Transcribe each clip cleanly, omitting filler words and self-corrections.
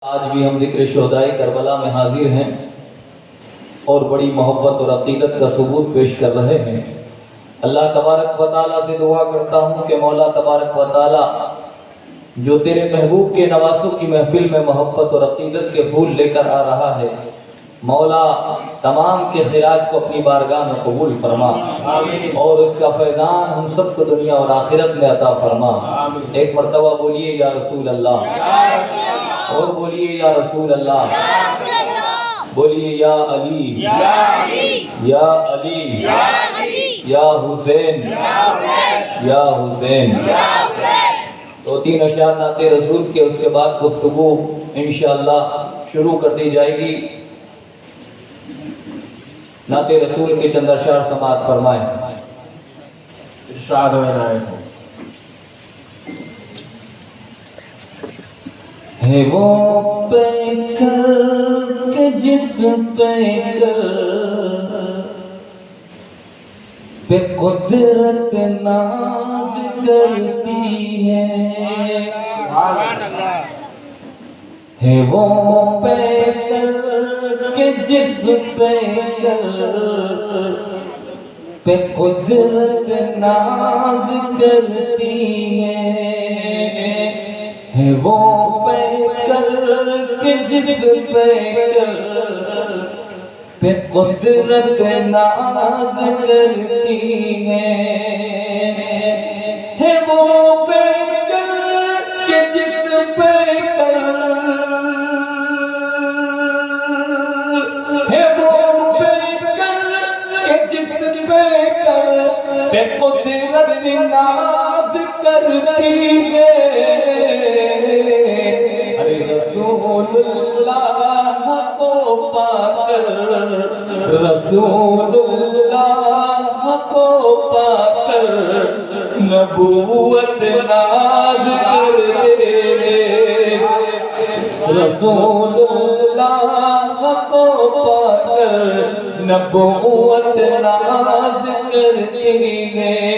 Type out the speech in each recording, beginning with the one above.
آج بھی ہم ذکر شہدائے کربلا میں حاضر ہیں اور بڑی محبت اور عقیدت کا ثبوت پیش کر رہے ہیں۔ اللہ تبارک و تعالیٰ سے دعا کرتا ہوں کہ مولا تبارک و تعالیٰ جو تیرے محبوب کے نواسوں کی محفل میں محبت اور عقیدت کے پھول لے کر آ رہا ہے، مولا تمام کے خراج کو اپنی بارگاہ میں قبول فرما اور اس کا فیضان ہم سب کو دنیا اور آخرت میں عطا فرما۔ ایک مرتبہ بولیے یا رسول اللہ، اور بولیے یا رسول اللہ، بولیے یا علی یا علی یا حسین یا حسین۔ تو تین اشعار نعت رسول کے، اس کے بعد گفتگو انشاءاللہ شروع کر دی جائے گی۔ نعت رسول کے چند اشعار سماعت فرمائیں۔ ارشاد ہو رہا ہے وہ پیکر کہ جس پیکر پہ قدرت ناز کرتی ہے وہ پیکر کہ جس پیکر پہ قدرت ناز کرتی ہے وہ پیکر کہ جس پیکر پہ قدرت ناز کرتی ہے وہ پیکر کہ جس پیکر ہے وہ پیکر کہ جس پیکر پہ قدرت ناز کرتی ہے۔ رسول اللہ کو پا کر، رسول اللہ کو پا کر نبوت ناز کرتے ہیں۔ رسول اللہ کو پا کر نبوت ناز کرتے ہیں۔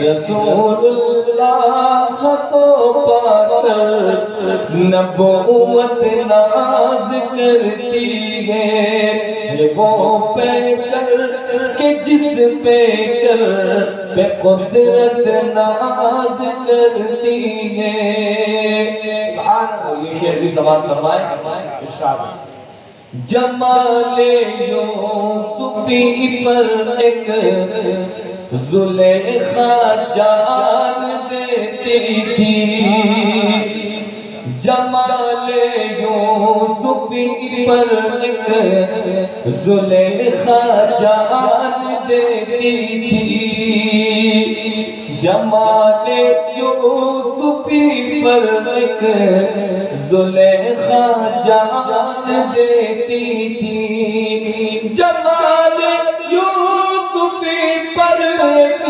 رسول اللہ کو پا کر نبوت ناز کرتی ہے وہ پیکر کہ جس پیکر پہ قدرت ناز کرتی ہے۔ یہ شعر بھی سماعت فرمائیں۔ جمال یوسفی پر ایک زلیخا جان دیتی تھی، جمال یوسفی پر ایک زلیخا جان دیتی تھی، جمال یوسفی پر ایک زلیخا جان دیتی تھی، جمال یوسفی پر ایک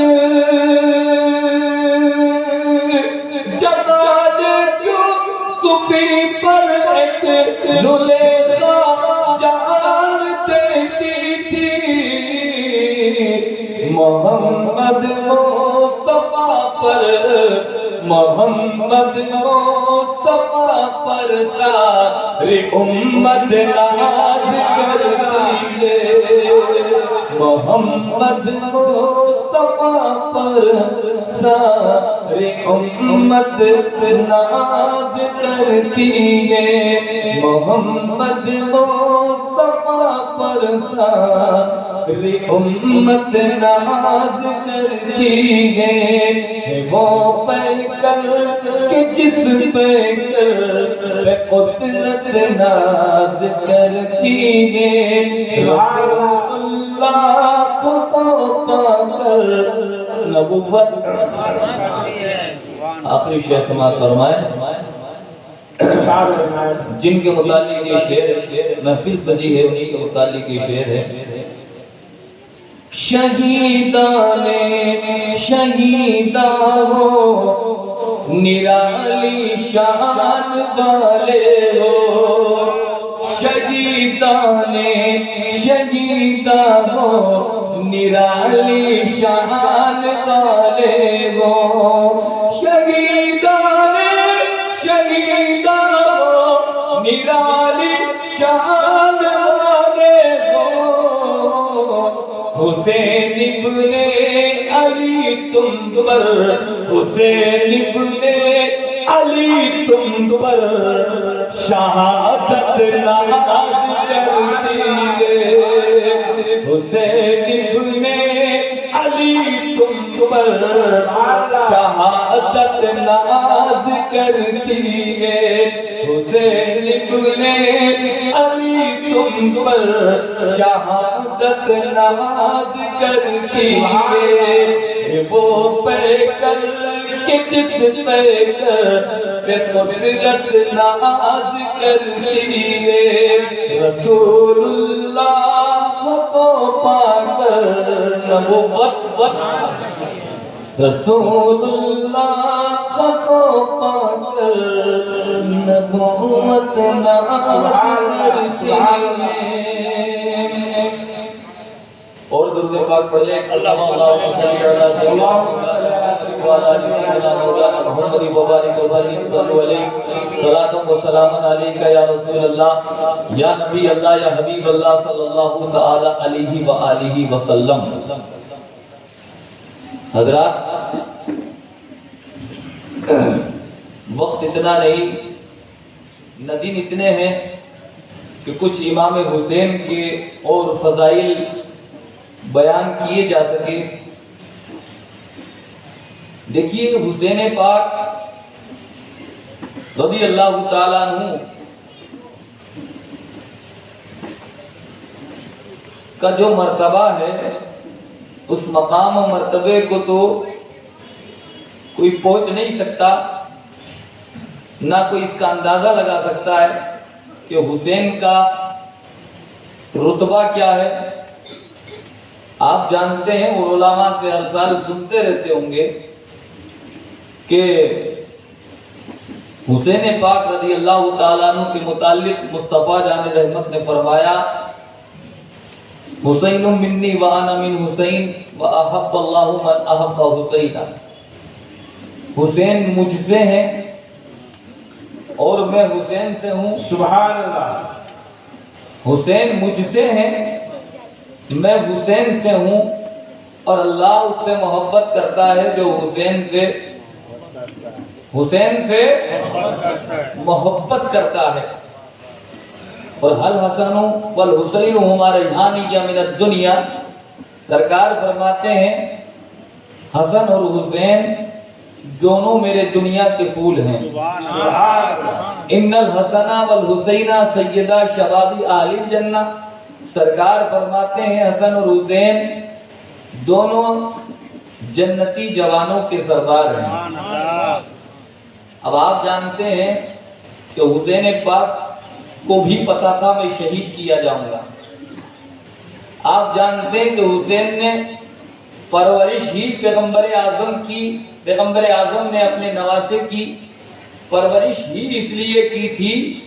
جمال یوسفی پر ایک زلیخا جان دیتی تھی، محمد مصطفیٰ پر، محمد مصطفیٰ پر ساری امت ناز کرتی ہے، محمد مصطفیٰ پر ساری امت ناز کرتی ہے، محمد مصطفیٰ پر ساری امت ناز کرتی ہے وہ پیکر کہ جس پیکر پہ قدرت ناز کرتی ہے۔ اللہ کو پا کر نبوت۔ آخری شعر سماعت فرمائیں۔ جن کے متعلق یہ شعر محفل سجی ہے انہی کے متعلق یہ شعر ہے۔ شہیدان شہیداں ہو نرالی شان والے ہو، شہیدان شہیداں ہو نرالی شان والے ہو، شہیدان شہیداں ہو میرا شان والے ہو حسین ابن علی تم پر حسین ابن علی تم پر شہادت ناز کرتی ہے حسین ابن علی تم پر شہادت ناز کرتی ہے حسین ابن علی تم پر شہادت ناز کرتی ہے وہ پیکر کہ جس پیکر پہ قدرت ناز کرتی ہے رسول اللہ کو پا کر نبوت رسول اللہ کو پا کر نبوت ناز کرتی ہے اور درود پاک پڑھیں اللہم صلی علی سیدنا محمد وبارک وسلم صلو علیہ صلاۃ و سلام علیک یا رسول اللہ یا نبی اللہ یا حبیب اللہ صلی اللہ تعالی علیہ وآلہ وسلم حضرات وقت اتنا نہیں ندیم اتنے ہیں کہ کچھ امام حسین کے اور فضائل بیان کیے جا سکے دیکھیے حسین پاک رضی اللہ تعالیٰ عنہ کا جو مرتبہ ہے اس مقام و مرتبے کو تو کوئی پہنچ نہیں سکتا نہ کوئی اس کا اندازہ لگا سکتا ہے کہ حسین کا رتبہ کیا ہے آپ جانتے ہیں اور علماء سے ہر سال سنتے رہتے ہوں گے کہ حسین پاک رضی اللہ تعالیٰ عنہ کے متعلق مصطفیٰ جان رحمت نے فرمایا حسین منی وانا من حسین واحب اللہ من احب حسین حسین مجھ سے ہیں اور میں حسین سے ہوں سبحان اللہ حسین مجھ سے ہیں میں حسین سے ہوں اور اللہ اس سے محبت کرتا ہے جو حسین سے محبت کرتا ہے اور حل حسن والحسین ہما ریحانی من الدنیا سرکار فرماتے ہیں حسن اور حسین دونوں میرے دنیا کے پھول ہیں ان الحسن والحسین سیدہ شباب اہل الجنہ سرکار فرماتے ہیں حسن اور حسین دونوں جنتی جوانوں کے سردار ہیں اب آپ جانتے ہیں کہ حسین پاک کو بھی پتا تھا میں شہید کیا جاؤں گا آپ جانتے ہیں کہ حسین نے پرورش ہی پیغمبر اعظم نے اپنے نواسے کی پرورش ہی اس لیے کی تھی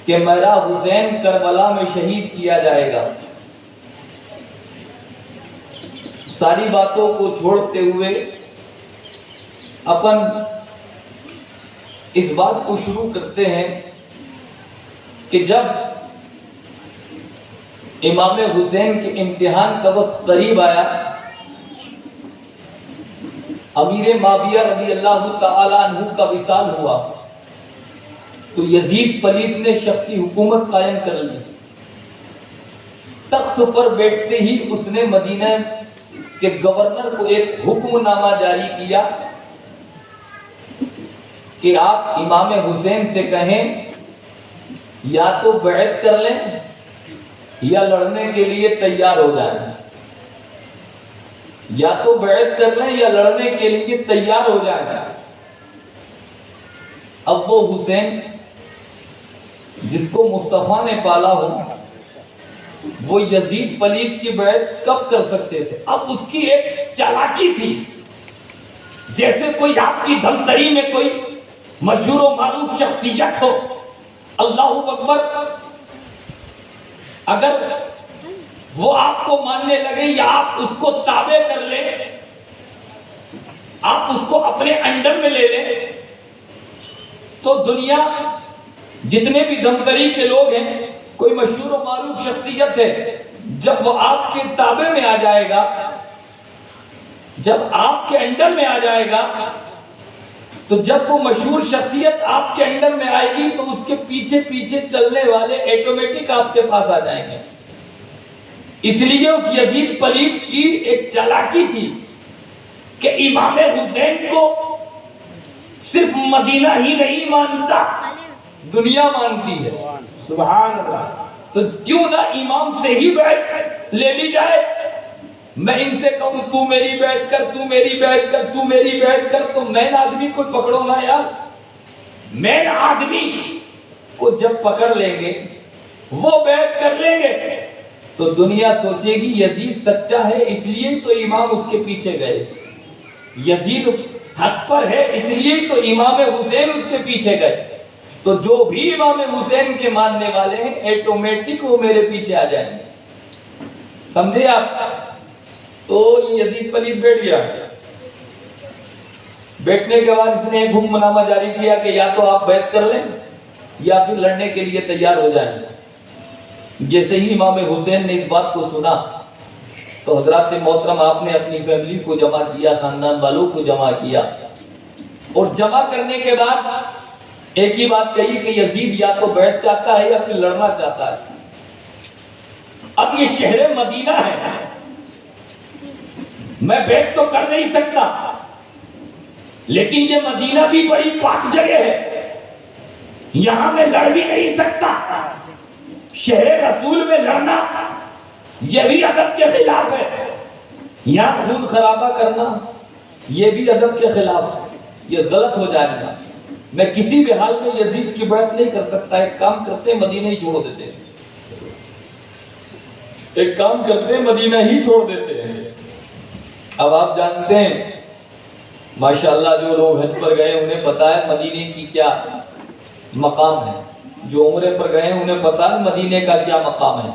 کہ میرا حسین کربلا میں شہید کیا جائے گا ساری باتوں کو چھوڑتے ہوئے اپن اس بات کو شروع کرتے ہیں کہ جب امام حسین کے امتحان کا وقت قریب آیا امیر معاویہ رضی اللہ تعالی عنہ کا وصال ہوا تو یزید پلید نے شخصی حکومت قائم کر لی تخت پر بیٹھتے ہی اس نے مدینہ کے گورنر کو ایک حکم نامہ جاری کیا کہ آپ امام حسین سے کہیں یا تو بیعت کر لیں یا لڑنے کے لیے تیار ہو جائیں یا تو بیعت کر لیں یا لڑنے کے لیے تیار ہو جائیں اب وہ حسین جس کو مصطفیٰ نے پالا ہو وہ یزید پلید کی بیعت کب کر سکتے تھے اب اس کی ایک چالاکی تھی جیسے کوئی آپ کی دھمتری میں کوئی مشہور و معروف شخصیت ہو اللہ اکبر اگر وہ آپ کو ماننے لگے یا آپ اس کو تابع کر لیں آپ اس کو اپنے انڈر میں لے لیں تو دنیا جتنے بھی دمتری کے لوگ ہیں، کوئی مشہور و معروف شخصیت ہے، جب وہ آپ کے تابع میں آ جائے گا، جب آپ کے انڈر میں آ جائے گا، تو جب وہ مشہور شخصیت آپ کے انڈر میں آئے گی تو اس کے پیچھے پیچھے چلنے والے ایٹومیٹک آپ کے پاس آ جائیں گے۔ اس لیے اس یزید پلید کی ایک چالاکی تھی کہ امام حسین کو صرف مدینہ ہی نہیں مانتا، دنیا مانتی ہے۔ سبحان اللہ۔ تو کیوں نہ امام سے ہی بیعت لے لی جائے؟ میں ان سے کہوں تو میری بیعت کر، تو میری بیعت کر، تو میری بیعت کر، تو مین آدمی کو پکڑو نا یار۔ مین آدمی کو جب پکڑ لیں گے، وہ بیعت کر لیں گے، تو دنیا سوچے گی یزید سچا ہے، اس لیے تو امام اس کے پیچھے گئے۔ یزید حق پر ہے، اس لیے تو امام حسین اس کے پیچھے گئے۔ تو جو بھی امام حسین کے ماننے والے ہیں، ایٹومیٹک وہ میرے پیچھے آ جائیں گے۔ سمجھے آپ؟ تو یہ یزید پلید بیٹھ گیا۔ بیٹھنے کے بعد اس نے ایک حکم نامہ جاری کیا کہ یا تو آپ بیعت کر لیں یا پھر لڑنے کے لیے تیار ہو جائیں۔ جیسے ہی امام حسین نے اس بات کو سنا تو حضرات محترم آپ نے اپنی فیملی کو جمع کیا، خاندان والوں کو جمع کیا، اور جمع کرنے کے بعد ایک ہی بات کہی کہ یزید یا تو بیعت چاہتا ہے یا پھر لڑنا چاہتا ہے۔ اب یہ شہر مدینہ ہے، میں بیعت تو کر نہیں سکتا، لیکن یہ مدینہ بھی بڑی پاک جگہ ہے، یہاں میں لڑ بھی نہیں سکتا۔ شہر رسول میں لڑنا یہ بھی ادب کے خلاف ہے، یہاں خون خرابہ کرنا یہ بھی ادب کے خلاف ہے، یہ غلط ہو جائے گا۔ میں کسی بھی حال میں یزید کی بیعت نہیں کر سکتا۔ ایک کام کرتے مدینہ ہی چھوڑ دیتے ہیں، ایک کام کرتے مدینہ ہی چھوڑ دیتے ہیں۔ اب آپ جانتے ہیں ماشاءاللہ جو لوگ حج پر گئے انہیں پتا ہے مدینے کی کیا مقام ہے، جو عمرے پر گئے انہیں پتا ہے مدینے کا کیا مقام ہے۔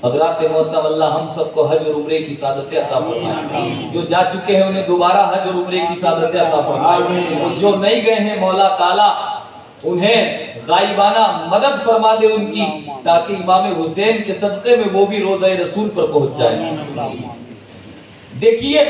حضرات محترم اللہ ہم سب کو حج اور عمرے کی سعادت عطا فرمائے، جو جا چکے ہیں انہیں دوبارہ حج اور عمرے کی سعادت عطا فرمائے، جو نہیں گئے ہیں مولا تعالیٰ انہیں غائبانہ مدد فرما دے ان کی، تاکہ امام حسین کے صدقے میں وہ بھی روضہ رسول پر پہنچ جائے۔ دیکھیے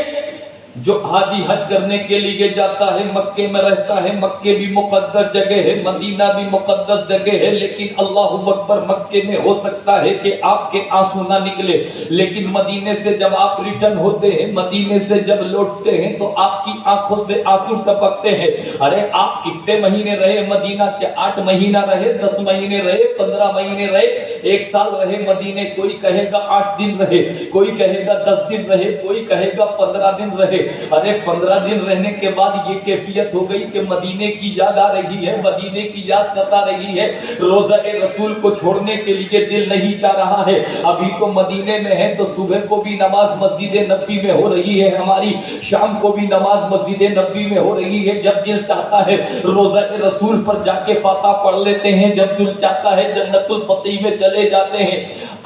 جو حاجی حج کرنے کے لیے جاتا ہے مکے میں رہتا ہے، مکے بھی مقدس جگہ ہے، مدینہ بھی مقدس جگہ ہے، لیکن اللہ اکبر مکے میں ہو سکتا ہے کہ آپ کے آنسو نہ نکلے، لیکن مدینے سے جب آپ ریٹرن ہوتے ہیں، مدینے سے جب لوٹتے ہیں تو آپ کی آنکھوں سے آنسو ٹپکتے ہیں۔ ارے آپ کتنے مہینے رہے مدینہ کے؟ 8 مہینہ رہے، 10 مہینے رہے، 15 مہینے رہے، 1 سال رہے مدینے؟ کوئی کہے گا 8 دن رہے، کوئی کہے گا 10 دن رہے، کوئی کہے گا 15 دن رہے۔ ارے 15 دن رہنے کے بعد یہ کیفیت ہو گئی کہ مدینے کی یاد آ رہی ہے، مدینے کی یاد ستا رہی ہے، روضہ رسول کو چھوڑنے کے لیے دل نہیں چاہ رہا ہے۔ ابھی تو مدینے میں ہے تو صبح کو بھی نماز مسجد نبوی میں ہو رہی ہے ہماری، شام کو بھی نماز مسجد نبوی میں ہو رہی ہے۔ جب دل چاہتا ہے روضہ رسول پر جا کے فاتحہ پڑھ لیتے ہیں، جب دل چاہتا ہے جنت البقیع میں چلے جاتے ہیں۔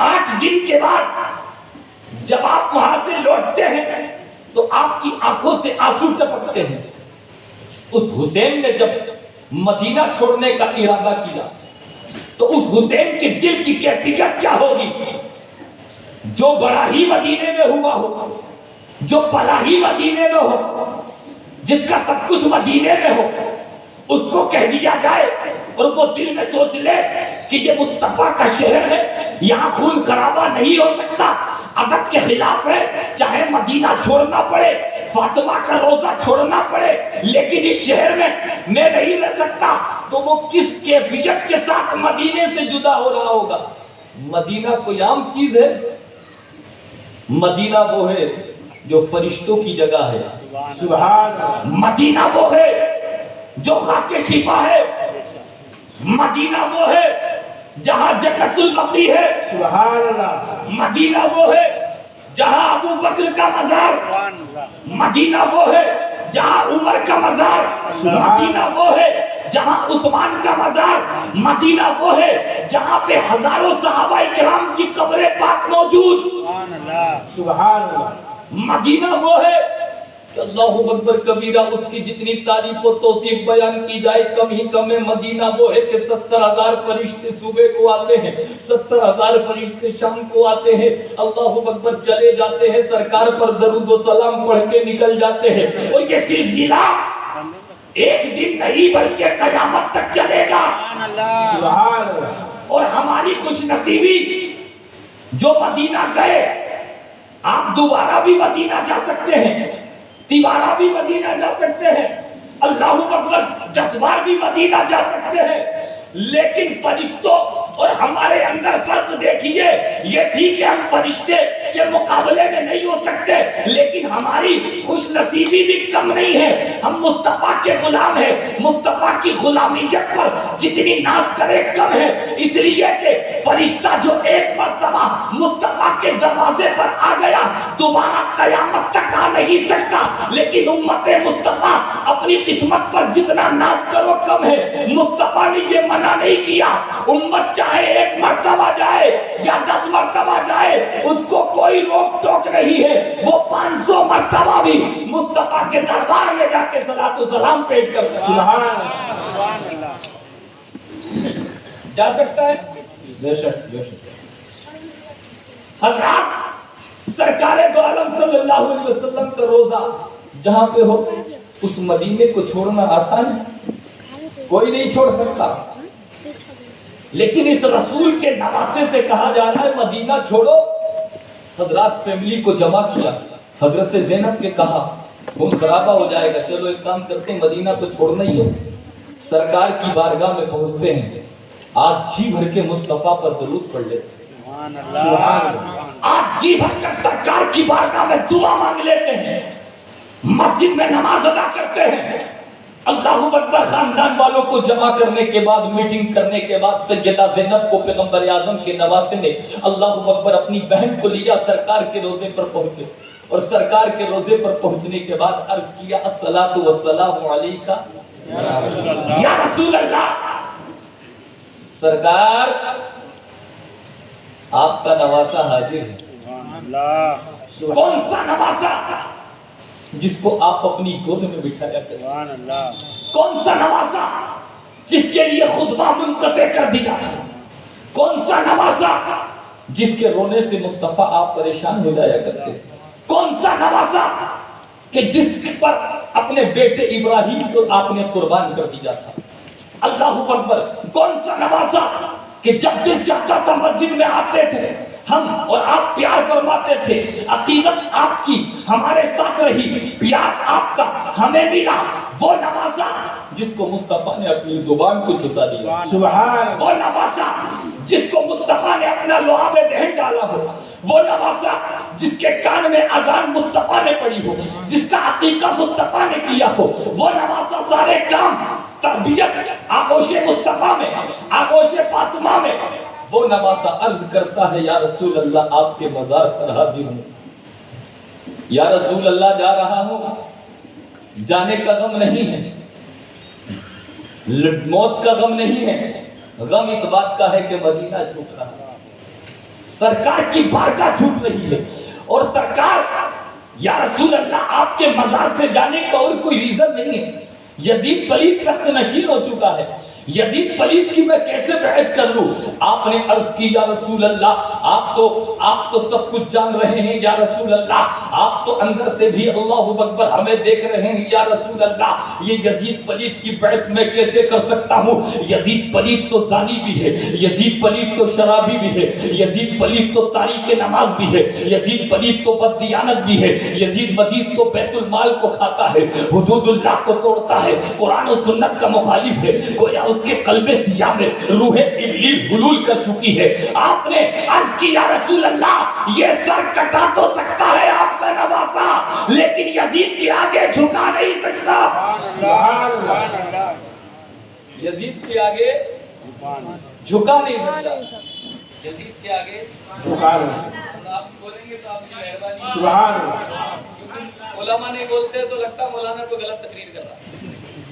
8 دن کے بعد جب آپ وہاں سے لوٹتے ہیں تو آپ کی آنکھوں سے آنسو ٹپکتے ہیں۔ اس حسین نے جب مدینہ چھوڑنے کا ارادہ کیا تو اس حسین کے دل کی کیفیت کیا ہوگی؟ جو بڑا ہی مدینے میں ہوا ہو، جو پلا ہی مدینے میں ہو، جس کا سب کچھ مدینے میں ہو، اس کو کہہ دیا جائے اور وہ دل میں سوچ لے کہ یہ مصطفیٰ کا شہر ہے، یہاں خون خرابہ نہیں ہو سکتا، ادب کے خلاف ہے، چاہے مدینہ چھوڑنا پڑے، فاطمہ کا روزہ چھوڑنا پڑے، لیکن اس شہر میں میں نہیں رہ سکتا، تو وہ کس کیفیت کے ساتھ مدینے سے جدا ہو رہا ہوگا؟ مدینہ کوئی عام چیز ہے؟ مدینہ وہ ہے جو فرشتوں کی جگہ ہے، سبحان۔ مدینہ وہ ہے جو خاک شفا ہے، مدینہ وہ ہے جہاں جنت البقیع ہے، سبحان اللہ۔ مدینہ وہ ہے جہاں ابو بکر کا مزار، مدینہ وہ ہے جہاں عمر کا مزار، مدینہ وہ ہے جہاں عثمان کا مزار، مدینہ وہ ہے جہاں پہ ہزاروں صحابہ کرام کی قبر پاک موجود، سبحان اللہ۔ مدینہ وہ ہے اللہ اکبر کبیرہ، اس کی جتنی تعریف و توصیف بیان کی جائے کم ہی کم ہے۔ مدینہ وہ ہے کہ 70,000 فرشتے صبح کو آتے ہیں، 70,000 فرشتے شام کو آتے ہیں، اللہ اکبر چلے جاتے ہیں، سرکار پر درود و سلام پڑھ کے نکل جاتے ہیں، اور یہ سلسلہ ایک دن نہیں بلکہ قیامت تک چلے گا۔ سبحان اللہ۔ اور ہماری خوش نصیبی جو مدینہ گئے، آپ دوبارہ بھی مدینہ جا سکتے ہیں، تیبارہ بھی مدینہ جا سکتے ہیں، اللہ اکبر 10 بار بھی مدینہ جا سکتے ہیں، لیکن فرشتوں اور ہمارے اندر فرق دیکھیے۔ یہ ٹھیک ہے ہم فرشتے کے مقابلے میں نہیں ہو سکتے، لیکن ہماری خوش نصیبی بھی کم نہیں ہے۔ ہم مصطفیٰ کے غلام ہیں، مصطفیٰ کی غلامیت پر جتنی ناز کرے کم ہے، اس لیے کہ فرشتہ جو ایک مرتبہ مصطفیٰ کے دروازے پر آ گیا دوبارہ قیامت تک آ نہیں سکتا، لیکن امت مصطفیٰ اپنی قسمت پر جتنا ناز کرو کم ہے۔ مصطفیٰ نے یہ منع نہیں کیا، امت چاہے ایک مرتبہ جائے یا 10 مرتبہ جائے اس کو کوئی روک ٹوک نہیں ہے، وہ 500 مرتبہ بھی مصطفیٰ کے دربار میں جا کے صلاۃ و سلام پیش کرتا ہے۔ سبحان اللہ۔ جا سکتا ہے؟ بے شک بے شک۔ حضرات سرکار دو عالم صلی اللہ علیہ وسلم کا روزہ جہاں پہ ہو اس مدینے کو چھوڑنا آسان ہے، کوئی نہیں چھوڑ سکتا، لیکن اس رسول کے نواسے سے کہا جا رہا ہے مدینہ چھوڑو۔ حضرات فیملی کو جمع کیا، حضرت زینب کے کہا خون خرابہ ہو جائے گا، چلو ایک کام کرتے ہیں مدینہ تو چھوڑنا ہی ہے۔ سرکار کی بارگاہ میں پہنچتے ہیں، آج جی بھر کے مصطفیٰ پر درود پڑھ لیتے ہیں، آج جی بھر کر سرکار کی بارگاہ میں دعا مانگ لیتے ہیں، مسجد میں نماز ادا کرتے ہیں۔ اللہ اکبر خاندان والوں کو جمع کرنے کے بعد، میٹنگ کرنے کے بعد سیدہ زینب کو پیغمبر اعظم کے نواسے نے اللہ اکبر اپنی بہن کو لیا، سرکار کے روزے پر پہنچے، اور سرکار کے روزے پر پہنچنے کے بعد عرض کیا الصلاۃ والسلام علیکہ یا رسول اللہ۔ سرکار آپ کا نواسہ حاضر ہے۔ کون سا نواسہ؟ جس کو آپ اپنی گود میں بٹھایا کرتے، کون سا نواسا جس کے لیے خطبہ منقطع کر دیا، کون سا نواسا جس کے رونے سے مصطفیٰ آپ پریشان ہو جایا کرتے، کون سا نواسا کہ جس پر اپنے بیٹے ابراہیم کو آپ نے قربان کر دیا تھا۔ اللہ اکبر، کون سا نواسا کہ جب دل چاہتا تھا مسجد میں آتے تھے ہم اور آپ پیار فرماتے تھے، عقیدت آپ کی ہمارے ساتھ رہی، پیار آپ کا ہمیں ملا، وہ نواسا جس کو مصطفیٰ نے اپنی زبان کو جھکا دیا، سبحان وہ نواسا جس کو مصطفیٰ نے اپنا لوہا میں دہن ڈالا ہو، وہ نواسا جس کے کان میں اذان مصطفیٰ نے پڑھی ہو، جس کا عقیقہ مصطفیٰ نے کیا ہو، وہ نواسا سارے کام تربیت آغوش مصطفیٰ میں، آغوش فاطمہ میں، وہ نواسا عرض کرتا ہے یا رسول اللہ آپ کے مزار پر حاضر ہوں، یا رسول اللہ جا رہا ہوں، جانے کا غم نہیں ہے، موت کا غم نہیں ہے، غم اس بات کا ہے کہ مدینہ جھوک رہا ہے، سرکار کی بارگاہ جھوک رہی ہے، اور سرکار یا رسول اللہ آپ کے مزار سے جانے کا اور کوئی ریزن نہیں ہے۔ یزید پلید تخت نشین ہو چکا ہے، یزید پلید کی میں کیسے بیعت کر لوں؟ آپ نے عرض کی یا رسول اللہ آپ تو سب کچھ جان رہے ہیں، یا رسول اللہ آپ تو اندر سے بھی اللہ اکبر ہمیں دیکھ رہے ہیں، یا رسول اللہ یہ یزید پلید کی بیعت میں کیسے کر سکتا ہوں؟ یزید پلید تو زانی بھی ہے، یزید پلید تو شرابی بھی ہے، یزید پلید تو تاریک نماز بھی ہے، یزید پلید تو بددیانت بھی ہے، یزید پلید تو بیت المال کو کھاتا ہے، حدود اللہ کو توڑتا ہے، قرآن و سنت کا مخالف ہے، گویا اس کے قلب سیاہ میں روح ابلیس حلول کر چکی ہے۔ آپ نے عرض کی یا رسول اللہ یہ سر کٹا تو سکتا ہے آپ کا نواسا، لیکن یزید کے آگے جھکا نہیں سکتا۔ یزید کے آگے جھکا نہیں سکتا، یزید کے آگے آپ بولیں گے تو آپ کی مہربانی۔ سبحان علماء نہیں بولتے تو لگتا ہے مولانا کو غلط تقریر کر رہا ہے،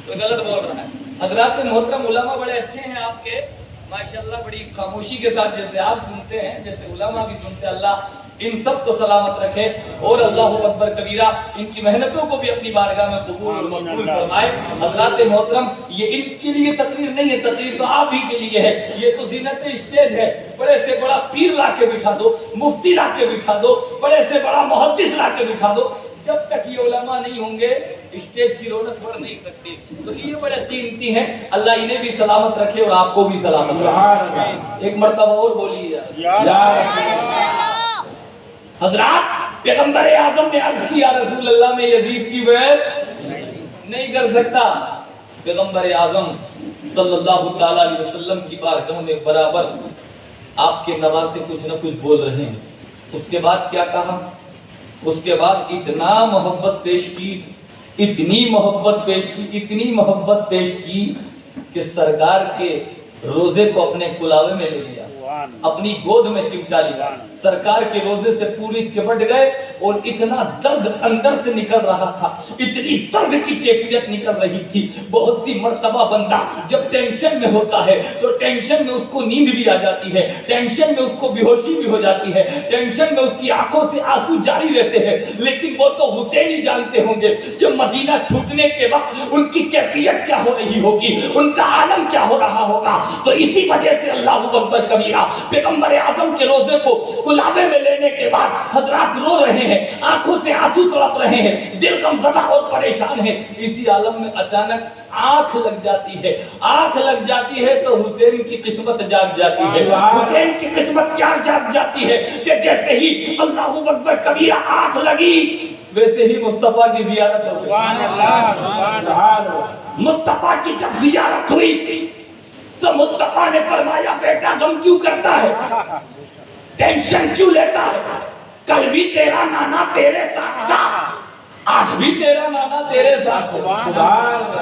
کوئی غلط بول رہا ہے۔ حضرات محترم علماء بڑے اچھے ہیں آپ کے، ماشاءاللہ بڑی خاموشی کے ساتھ جیسے آپ سنتے ہیں، جیسے علماء بھی سنتے ہیں، اللہ ان سب کو سلامت رکھے اور اللہ اکبر کبیرہ ان کی محنتوں کو بھی اپنی بارگاہ میں قبول اور مقبول فرمائے۔ حضرات محترم، یہ ان کے لیے تقریر نہیں ہے، تقریر تو آپ ہی کے لیے ہے، یہ تو زینت اسٹیج ہے۔ بڑے سے بڑا پیر لا کے بٹھا دو، مفتی لا کے بٹھا دو، بڑے سے بڑا محدث لا کے بٹھا دو، جب تک یہ علماء نہیں ہوں گے اسٹیج کی رونق بڑھ نہیں سکتی۔ تو یہ بڑے قیمتی ہیں، اللہ انہیں بھی سلامت رکھے اور آپ کو بھی سلامت رکھے۔ ایک مرتبہ اور بولیے حضرات، پیغمبر اعظم نے عرض کیا رسول اللہ میں یزید کی بیعت نہیں کر سکتا۔ پیغمبر اعظم صلی اللہ تعالی علیہ وسلم کی بارگاہ میں برابر آپ کے نواسے کچھ نہ کچھ بول رہے ہیں۔ اس کے بعد کیا کہا؟ اس کے بعد اتنا محبت پیش کی، اتنی محبت پیش کی، اتنی محبت پیش کی کہ سرکار کے روزے کو اپنے کلاوے میں لے لیا، اپنی گود میں چمٹا لیا، سرکار کے روزے سے پوری چپٹ گئے اور اتنا درد اندر سے نکل رہا تھا، اتنی درد کی کیفیت نکل رہی تھی۔ بہت سی مرتبہ بندہ جب ٹینشن میں ہوتا ہے تو ٹینشن میں اس کو نیند بھی آ جاتی ہے، ٹینشن میں اس کو بے ہوشی بھی ہو جاتی ہے، ٹینشن میں اس کی آنکھوں سے آنسو جاری رہتے ہیں، لیکن وہ تو حسین ہی جانتے ہوں گے کہ مدینہ چھوٹنے کے وقت ان کی کیفیت کیا ہو رہی ہوگی، ان کا عالم کیا ہو رہا ہوگا۔ تو اسی وجہ سے اللہ اکبر کبیرہ پیغمبر اعظم کے روزے کو کلابے میں لینے کے بعد حضرات رو رہے ہیں، آنکھوں سے آنسو تڑپ رہے ہیں، دل غمزدہ اور پریشان ہیں۔ اسی عالم میں اچانک آنکھ لگ جاتی ہے، آنکھ لگ جاتی ہے تو حسین کی قسمت جاگ جاتی ہے۔ حسین کی قسمت کیا جاگ جاتی ہے کہ جیسے ہی اللہ اکبر کبیرہ آنکھ لگی ویسے ہی مصطفیٰ کی زیارت ہو گئی۔ مصطفیٰ کی جب زیارت ہوئی تو مصطفیٰ نے فرمایا بیٹا غم کیوں کرتا ہے، ٹینشن کیوں لیتا ہے، کل بھی تیرا نانا تیرے ساتھ تھا، آج بھی تیرا نانا تیرے ساتھ ہے،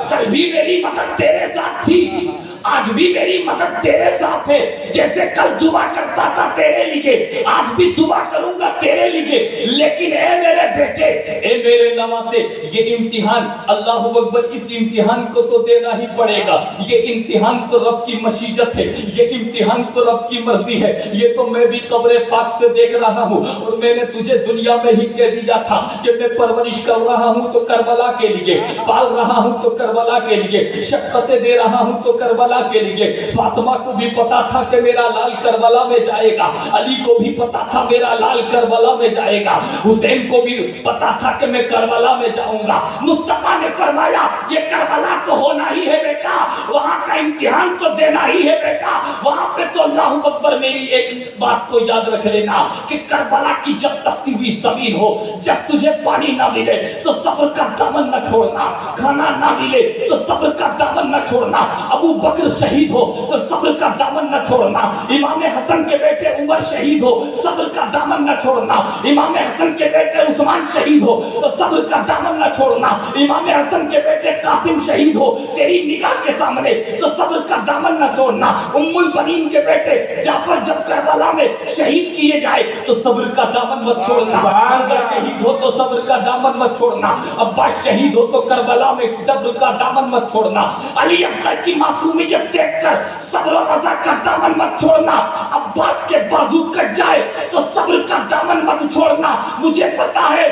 کل بھی میری مدد تیرے ساتھ تھی، آج بھی میری مدد تیرے ساتھ ہے، جیسے کل دعا کرتا تھا تیرے لیے آج بھی دعا کروں گا تیرے لیے۔ لیکن اے میرے بیٹے، اے میرے نواسے، یہ امتحان اللہ اکبر، اس امتحان کو تو دینا ہی پڑے گا، یہ امتحان تو رب کی مشیت ہے، یہ امتحان تو رب کی مرضی ہے، یہ تو میں بھی قبر پاک سے دیکھ رہا ہوں، اور میں نے تجھے دنیا میں ہی کہہ دیا تھا کہ میں پرورش کر رہا ہوں تو کربلا کے لیے، پال رہا ہوں تو کربلا کے لیے، شفقتیں دے رہا ہوں تو کربلا کے لیے۔ فاطمہ کو بھی پتا تھا کہ میرا لال کربلا میں جائے گا، علی کو بھی پتا تھا میرا لال کربلا میں جائے گا، حسین کو بھی پتا تھا کہ میں کربلا میں جاؤں گا۔ مصطفیٰ نے فرمایا یہ کربلا تو ہونا ہی ہے بیٹا، وہاں کا امتحان تو دینا ہی ہے بیٹا، وہاں پہ تو اللہ اکبر میری ایک بات کو یاد رکھ لینا کہ کربلا کی جب تختی ہوئی زمین ہو، جب تجھے پانی نہ ملے تو صبر کا دامن نہ چھوڑنا، کھانا نہ ملے تو صبر کا دامن نہ چھوڑنا، ابو بکر شہید ہو تو صبر کا دامن نہ چھوڑنا، امام حسن کے بیٹے عمر شہید ہو صبر کا دامن نہ چھوڑنا، امام حسن کے بیٹے عثمان شہید ہو تو صبر کا دامن نہ چھوڑنا، امام حسن کے بیٹے قاسم شہید ہو تیری نگاہ کے سامنے تو صبر کا دامن نہ چھوڑنا، ام البنین کے بیٹے جعفر جب کربلا میں شہید کیے جائے تو صبر کا دامن مت چھوڑنا، حمزہ شہید ہو تو صبر کا دامن مت چھوڑنا، عباس شہید ہو تو کربلا میں صبر کا دامن مت چھوڑنا، علی اصغر کی معصومیت دیکھ کر صبر و رضا کا دامن مت چھوڑنا، عباس کے بازو کٹ جائے تو صبر کا دامن مت چھوڑنا۔ مجھے پتا ہے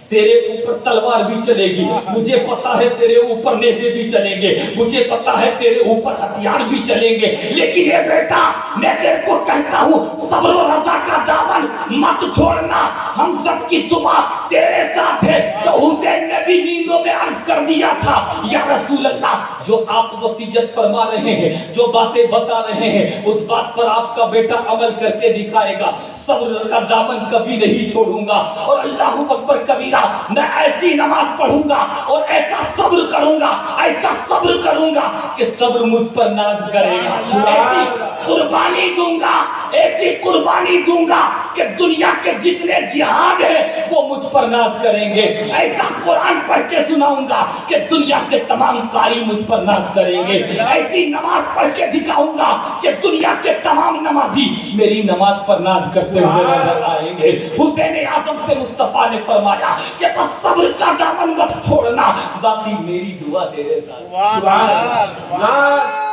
تیرے اوپر تلوار بھی چلے گی، مجھے پتا ہے تیرے اوپر نیزے بھی چلیں گے، مجھے پتا ہے تیرے اوپر ہتھیار بھی چلیں گے، لیکن اے بیٹا میں تیرے کو کہتا ہوں صبر و رضا کا دامن مت چھوڑنا، ہم سب کی دعا تیرے ساتھ ہے۔ تو حسین نے بھی نیندوں میں عرض کر دیا تھا یا رسول اللہ جو آپ وصیت فرما رہے ہیں، جو باتیں بتا رہے ہیں، اس بات پر آپ کا بیٹا عمل کر کے دکھائے گا، صبر کا دامن کبھی نہیں چھوڑوں گا، اور اللہ اکبر کبیرہ میں ایسی نماز پڑھوں گا اور ایسا صبر کروں گا، ایسا صبر کروں گا کہ صبر مجھ پر ناز کرے گا، ایسی قربانی دوں گا، ایسی قربانی دوں گا کہ دنیا کے جتنے جہاد ہیں وہ مجھ پر ناز کریں گے، ایسا قرآن پڑھ کے سناؤں گا کہ دنیا کے تمام قاری مجھ پر ناز کریں گے، ایسی نماز پڑھ کے دکھاؤں گا کہ دنیا کے تمام نمازی میری نماز پر ناز کرتے ہوئے نظر آئیں گے۔ حسین اعظم سے مصطفیٰ نے فرمایا کہ بس صبر کا دامن مت چھوڑنا، باقی میری دعا تیرے ساتھ۔ سبحان اللہ، سبحان اللہ،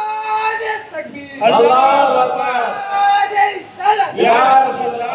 اللہ اکبر، یا رسول اللہ۔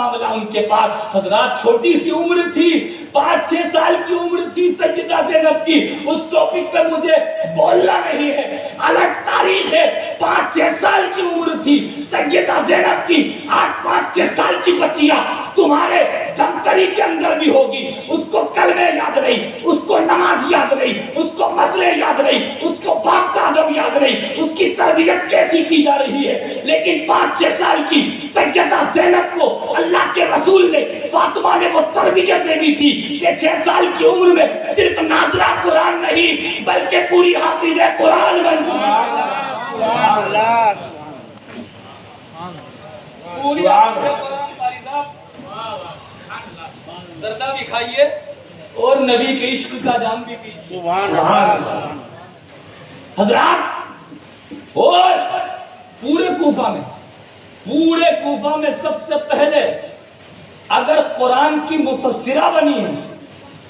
معاملہ ان کے پاس. حضرات چھوٹی سی عمر تھی, 5-6 سال کی عمر تھی سیدہ زینب کی. اس ٹاپک پہ مجھے بولنا نہیں ہے, الگ تاریخ ہے. 5-6 سال کی عمر تھی سیدہ زینب کی. آج 5-6 سال کی بچیاں تمہارے دفتری کے اندر بھی ہوگی, اس کو کلمے یاد نہیں, اس کو نماز یاد نہیں, اس کو مسئلے یاد نہیں, اس کو باپ کا ادب یاد نہیں, اس کی تربیت کیسی کی جا رہی ہے. لیکن 5-6 سال کی سیدہ زینب کو اللہ کے رسول نے, فاطمہ نے وہ تربیت دے دی تھی کہ 6 سال کی عمر میں صرف ناظرہ قرآن نہیں بلکہ پوری حافظ قرآن بن گئی. پوری حافظ قرآن. قاری صاحب زردہ بھی کھائیے اور نبی کے عشق کا جام بھی پیجیے. حضرات اور پورے کوفہ میں سب سے پہلے اگر قرآن کی مفسرہ بنی ہے,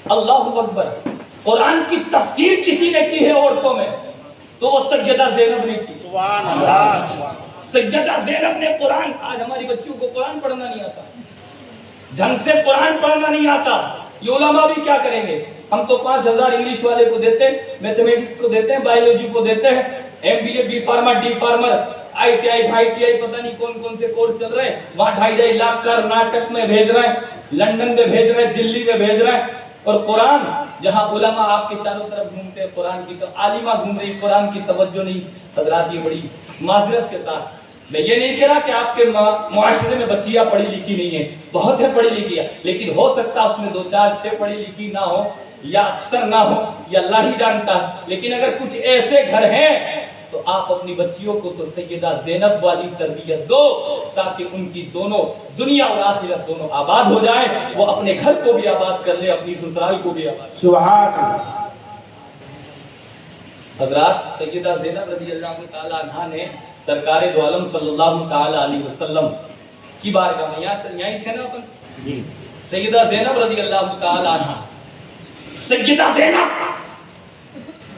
اللہ اکبر, قرآن کی تفسیر کسی نے کی ہے عورتوں میں تو وہ سیدہ زینب نے کی. سیدہ زینب نے قرآن. آج ہماری بچیوں کو قرآن پڑھنا نہیں آتا, ڈھنگ سے قرآن پڑھنا نہیں آتا. یہ علماء بھی کیا کریں گے؟ ہم تو 5000 انگلش والے کو دیتے ہیں, میتھمیٹکس کو دیتے ہیں, بایولوجی کو دیتے ہیں, MBA B pharma D pharma ITI پتہ نہیں کون سے کورس چل رہے ہیں, وہاں 2.5 لاکھ کرناٹک میں بھیج رہے ہیں, لندن میں بھیج رہے ہیں, دلی میں بھیج رہے ہیں. اور قرآن جہاں علماء آپ کے چاروں طرف گھومتے ہیں, قرآن کی عالمہ گھوم رہی, قرآن کی توجہ نہیں. حضرات یہ بڑی معذرت کے ساتھ میں یہ نہیں کہہ رہا کہ آپ کے معاشرے میں بچیاں پڑھی لکھی نہیں ہیں, بہت ہے پڑھی لکھی ہے, لیکن ہو سکتا اس میں 2-4-6 پڑھی لکھی نہ ہو یا اکثر نہ ہو, یہ اللہ ہی جانتا ہے. لیکن اگر کچھ ایسے گھر ہیں تو آپ اپنی بچیوں کو تو سیدہ زینب والی تربیت دو تاکہ ان کی دونوں دنیا اور آخرت دونوں آباد ہو جائیں. وہ اپنے گھر کو بھی آباد کر لے, اپنی سسرال کو بھی آباد. سبحان اللہ. حضرات سیدہ زینب رضی اللہ تعالی عنہا نے سرکار دو عالم صلی اللہ تعالی علیہ وسلم کی بارگاہ میں, یہاں تھے نا اپن, سیدہ زینب رضی اللہ تعالی عنہا, سیدہ زینب